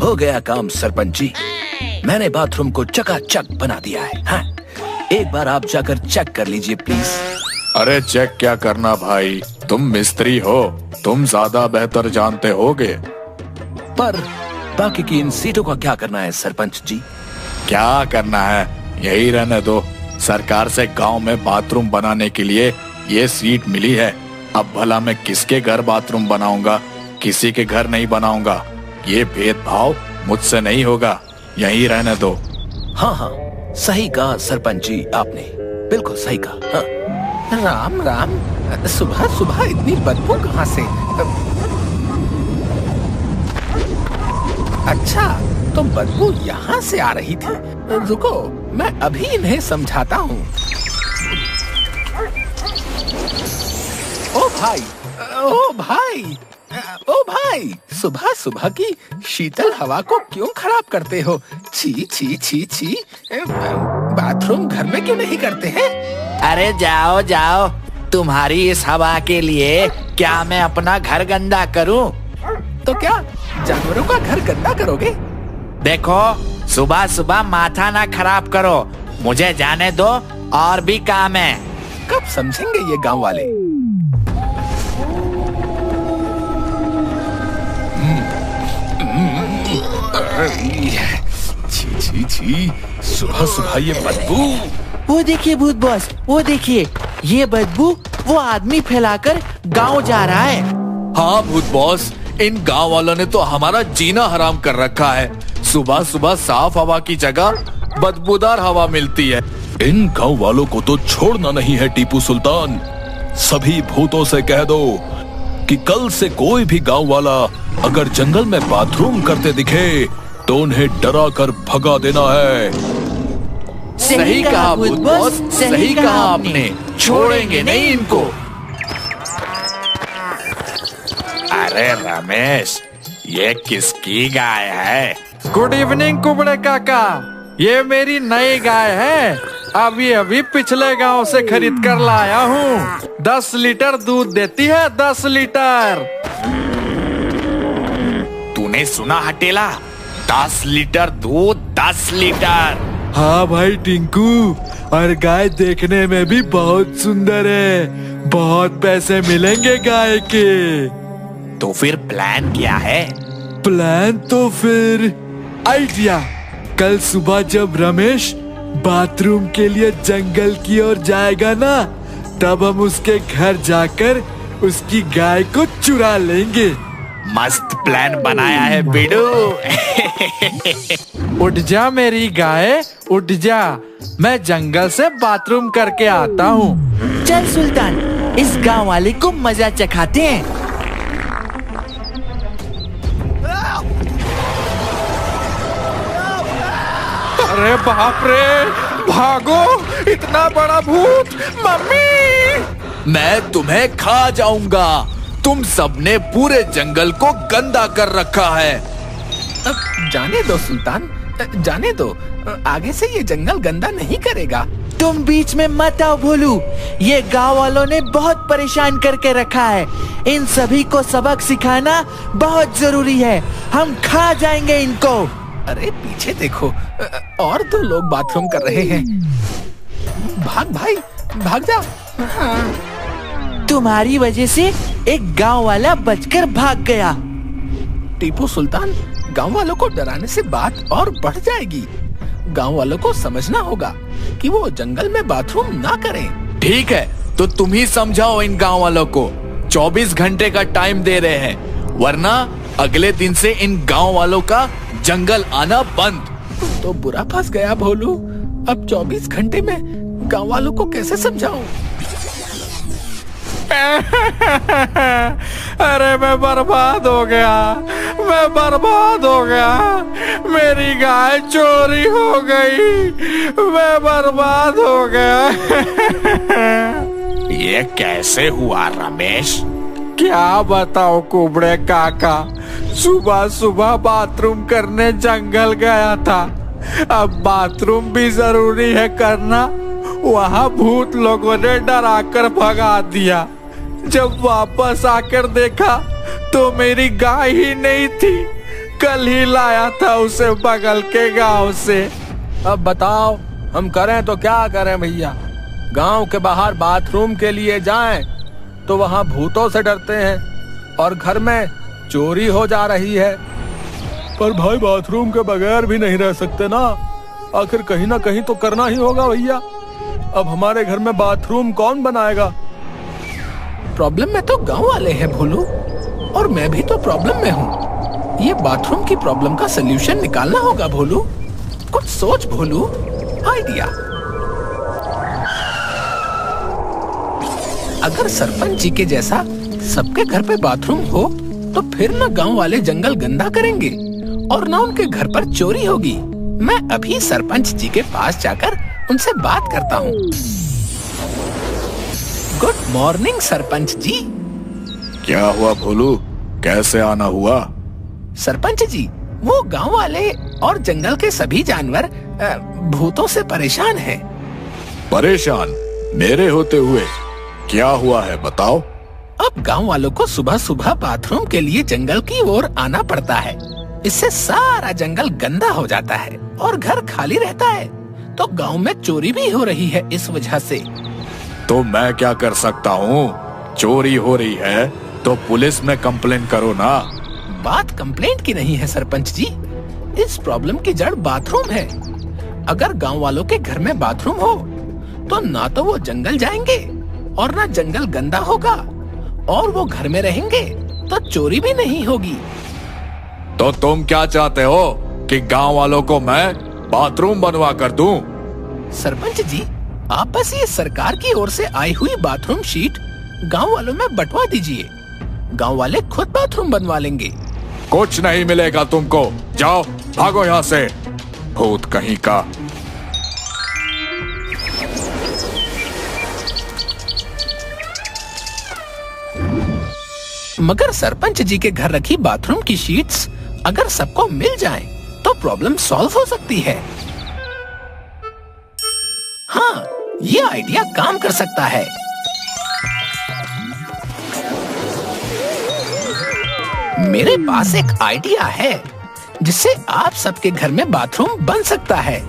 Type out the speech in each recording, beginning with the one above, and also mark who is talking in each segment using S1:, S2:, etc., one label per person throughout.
S1: हो गया काम सरपंच जी। मैंने बाथरूम को चकाचक बना दिया है। हाँ, एक बार आप जाकर चेक कर लीजिए प्लीज।
S2: अरे चेक क्या करना भाई, तुम मिस्त्री हो, तुम ज्यादा बेहतर जानते होगे।
S1: पर बाकी की इन सीटों का क्या करना है सरपंच जी?
S2: क्या करना है, यही रहने दो। सरकार से गांव में बाथरूम बनाने के लिए ये सीट मिली है। अब भला मैं किसके घर बाथरूम बनाऊंगा? किसी के घर नहीं बनाऊंगा। ये भेदभाव मुझसे नहीं होगा, यही रहने दो।
S1: हाँ हाँ, सही कहा सरपंच जी आपने, बिल्कुल सही कहा। हाँ।
S3: राम राम, सुबह सुबह इतनी बदबू कहाँ से? अच्छा, तो बदबू यहाँ से आ रही थी। रुको, मैं अभी इन्हें समझाता हूँ। ओ भाई, ओ भाई, ओ भाई, सुबह सुबह की शीतल हवा को क्यों खराब करते हो? छी छी छी छी, बाथरूम घर में क्यों नहीं करते हैं?
S4: अरे जाओ जाओ, तुम्हारी इस हवा के लिए क्या मैं अपना घर गंदा करूं?
S3: तो क्या जानवरों का घर गंदा करोगे?
S4: देखो, सुबह सुबह माथा ना खराब करो, मुझे जाने दो, और भी काम है।
S3: कब समझेंगे ये गांव वाले?
S1: छी छी छी, सुबह सुबह ये बदबू।
S4: वो देखिए भूत बॉस, वो देखिए, ये बदबू वो आदमी फैलाकर गांव जा रहा है।
S2: हाँ भूत बॉस, इन गांव वालों ने तो हमारा जीना हराम कर रखा है। सुबह सुबह साफ हवा की जगह बदबूदार हवा मिलती है।
S1: इन गांव वालों को तो छोड़ना नहीं है टीपू सुल्तान। सभी भूतों से कह दो कि कल से कोई भी गांव वाला अगर जंगल में बाथरूम करते दिखे तो उन्हें डरा कर भगा देना है।
S4: सही कहा भूत बॉस, सही कहा आपने, छोड़ेंगे नहीं इनको।
S2: अरे रमेश, ये किसकी गाय है?
S5: गुड इवनिंग कुबड़े काका, ये मेरी नई गाय है। अभी अभी पिछले गांव से खरीद कर लाया हूँ। 10 लीटर दूध देती है, 10 लीटर।
S2: तूने सुना हटेला? 10 लीटर दूध, 10 लीटर।
S5: हाँ भाई टिंकू, और गाय देखने में भी बहुत सुंदर है। बहुत पैसे मिलेंगे गाय के।
S2: तो फिर प्लान क्या है?
S5: प्लान तो फिर आइडिया। कल सुबह जब रमेश बाथरूम के लिए जंगल की ओर जाएगा ना, तब हम उसके घर जाकर उसकी गाय को चुरा लेंगे।
S2: मस्त प्लान बनाया है बिडू।
S5: उठ जा मेरी गाय, उठ जा, मैं जंगल से बाथरूम करके आता हूँ।
S4: चल सुल्तान, इस गांव वाले को मजा चखाते हैं।
S5: अरे बाप रे, भागो, इतना बड़ा भूत! मम्मी!
S2: मैं तुम्हें खा जाऊंगा। तुम सबने पूरे जंगल को गंदा कर रखा है।
S3: जाने दो सुल्तान, जाने दो। आगे से ये जंगल गंदा नहीं करेगा।
S4: तुम बीच में मत आओ भोलू, ये गांव वालों ने बहुत परेशान करके रखा है। इन सभी को सबक सिखाना बहुत जरूरी है। हम खा जाएंगे इनको।
S3: अरे पीछे देखो, और 2 लोग बाथरूम कर रहे हैं। भाग भाई, भाग जा। हाँ।
S4: तुम्हारी वजह से एक गांव वाला बचकर भाग गया।
S3: टीपू सुल्तान, गांव वालों को डराने से बात और बढ़ जाएगी। गांव वालों को समझना होगा कि वो जंगल में बाथरूम ना करें।
S2: ठीक है, तो तुम ही समझाओ इन गांव वालों को। 24 घंटे का टाइम दे रहे हैं, वरना अगले दिन से इन गांव वालों का जंगल आना बंद।
S3: तो बुरा फंस गया भोलू। अब 24 घंटे में गांव वालों को कैसे समझाऊं?
S5: अरे मैं बर्बाद हो गया, मैं बर्बाद हो गया। मेरी गाय चोरी हो गई, मैं बर्बाद हो गया।
S2: ये कैसे हुआ रमेश?
S5: क्या बताओ कुबड़े काका, सुबह सुबह बाथरूम करने जंगल गया था। अब बाथरूम भी जरूरी है करना, वहाँ भूत लोगों ने डराकर भगा दिया। जब वापस आकर देखा तो मेरी गाय ही नहीं थी। कल ही लाया था उसे बगल के गांव से।
S3: अब बताओ हम करें तो क्या करें भैया। गांव के बाहर बाथरूम के लिए जाएं तो वहां भूतों से डरते हैं और घर में चोरी हो जा रही है। पर भाई बाथरूम के बगैर भी नहीं रह सकते ना, आखिर कहीं ना कहीं तो करना ही होगा भैया। अब हमारे घर में बाथरूम कौन बनाएगा? प्रॉब्लम में तो गांव वाले हैं भोलू, और मैं भी तो प्रॉब्लम में हूँ। ये बाथरूम की प्रॉब्लम का सलूशन निकालना होगा भोलू। कुछ सोच भोलू, आइडिया। अगर सरपंच जी के जैसा सबके घर पे बाथरूम हो तो फिर ना गांव वाले जंगल गंदा करेंगे और ना उनके घर पर चोरी होगी। मैं अभी सरपंच जी के पास जाकर उनसे बात करता हूँ। Good morning sarpanch ji.
S2: क्या हुआ भोलू, कैसे आना हुआ?
S3: सरपंच जी, वो गांव वाले और जंगल के सभी जानवर भूतों से परेशान हैं।
S2: परेशान मेरे होते हुए? क्या हुआ है बताओ।
S3: अब गांव वालों को सुबह सुबह बाथरूम के लिए जंगल की ओर आना पड़ता है। इससे सारा जंगल गंदा हो जाता है और घर खाली रहता है, तो गांव में चोरी भी हो रही है इस वजह से।
S2: तो मैं क्या कर सकता हूँ? चोरी हो रही है तो पुलिस में कंप्लेन करो ना।
S3: बात कंप्लेंट की नहीं है सरपंच जी, इस प्रॉब्लम की जड़ बाथरूम है। अगर गांव वालों के घर में बाथरूम हो तो ना तो वो जंगल जाएंगे और ना जंगल गंदा होगा, और वो घर में रहेंगे तो चोरी भी नहीं होगी।
S2: तो तुम क्या चाहते हो कि गांव वालों को मैं बाथरूम बनवा कर दूं?
S3: सरपंच जी, आप बस ये सरकार की ओर से आई हुई बाथरूम शीट गांव वालों में बंटवा दीजिए। गांव वाले खुद बाथरूम बनवा लेंगे।
S2: कुछ नहीं मिलेगा तुमको, जाओ भागो यहाँ से, भूत कहीं का।
S3: मगर सरपंच जी के घर रखी बाथरूम की शीट्स अगर सबको मिल जाएं, तो प्रॉब्लम सॉल्व हो सकती है। हाँ, ये आइडिया काम कर सकता है। मेरे पास एक आइडिया है जिससे आप सबके घर में बाथरूम बन सकता है।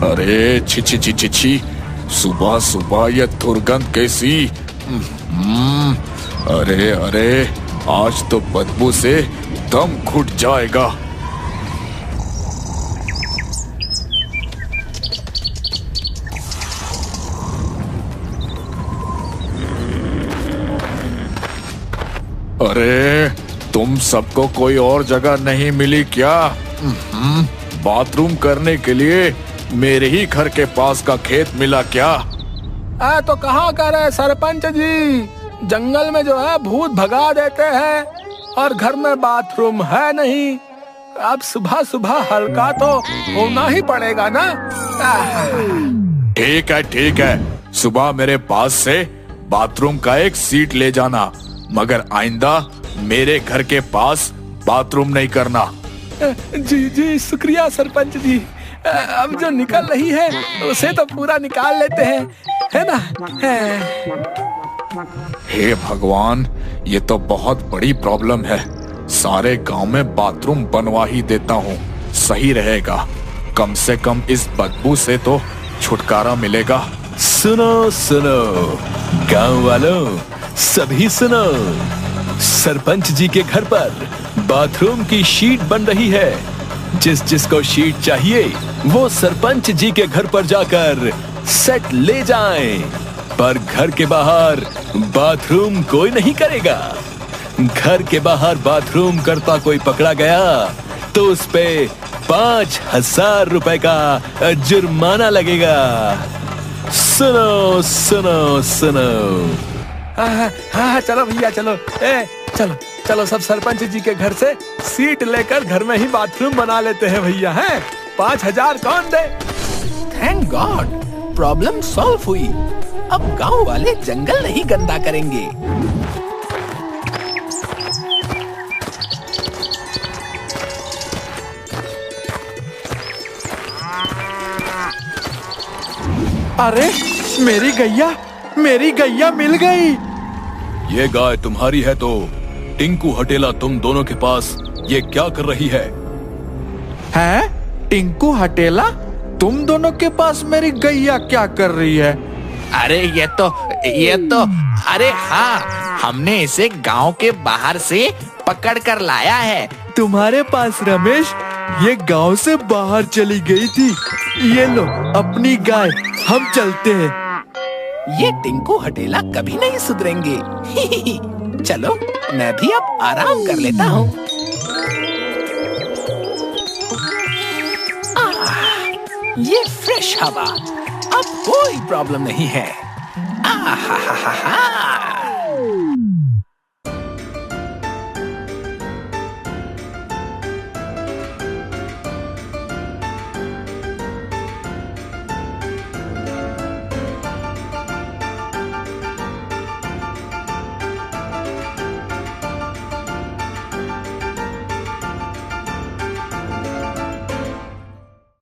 S2: अरे छी छी छी छी छी, सुबह सुबह ये दुर्गंध कैसी। अरे अरे, आज तो बदबू से दम घुट जाएगा। अरे तुम सबको कोई और जगह नहीं मिली क्या? बाथरूम करने के लिए मेरे ही घर के पास का खेत मिला क्या?
S3: तो कहाँ कर रहे सरपंच जी? जंगल में जो है भूत भगा देते हैं और घर में बाथरूम है नहीं। अब सुबह सुबह हल्का तो होना ही पड़ेगा ना।
S2: ठीक है, सुबह मेरे पास से बाथरूम का एक सीट ले जाना, मगर आइंदा मेरे घर के पास बाथरूम नहीं करना।
S3: जी जी, शुक्रिया सरपंच जी। अब जो निकल रही है उसे तो पूरा निकाल लेते हैं, है ना?
S2: हे भगवान, ये तो बहुत बड़ी प्रॉब्लम है। सारे गांव में बाथरूम बनवा ही देता हूँ, सही रहेगा। कम से कम इस बदबू से तो छुटकारा मिलेगा।
S1: सुनो सुनो गांव वालों, सभी सुनो, सरपंच जी के घर पर बाथरूम की शीट बन रही है। जिसको शीट चाहिए वो सरपंच जी के घर पर जाकर सेट ले जाएं। पर घर के बाहर बाथरूम कोई नहीं करेगा। घर के बाहर बाथरूम करता कोई पकड़ा गया तो उस पे 5,000 रुपए का जुर्माना लगेगा। सुनो सुनो सुनो।
S3: हाँ, चलो भैया चलो। चलो चलो, सब सरपंच जी के घर से सीट लेकर घर में ही बाथरूम बना लेते हैं भैया। हैं 5,000 कौन दे? थैंक गॉड, प्रॉब्लम सॉल्व हुई। अब गांव वाले जंगल नहीं गंदा करेंगे।
S5: अरे मेरी गैया मिल गई।
S1: ये गाय तुम्हारी है तो टिंकू हटेला तुम दोनों के पास ये क्या कर रही है?
S5: हैं? टिंकू हटेला, तुम दोनों के पास मेरी गैया क्या कर रही है?
S2: अरे ये तो अरे हाँ, हमने इसे गांव के बाहर से पकड़ कर लाया है।
S5: तुम्हारे पास रमेश, ये गांव से बाहर चली गई थी। ये लो अपनी गाय, हम चलते हैं।
S3: ये टिंकू हटेला कभी नहीं सुधरेंगे। चलो मैं भी अब आराम कर लेता हूँ। ये फ्रेश हवा, अब कोई प्रॉब्लम नहीं है। आहा हा हा हा।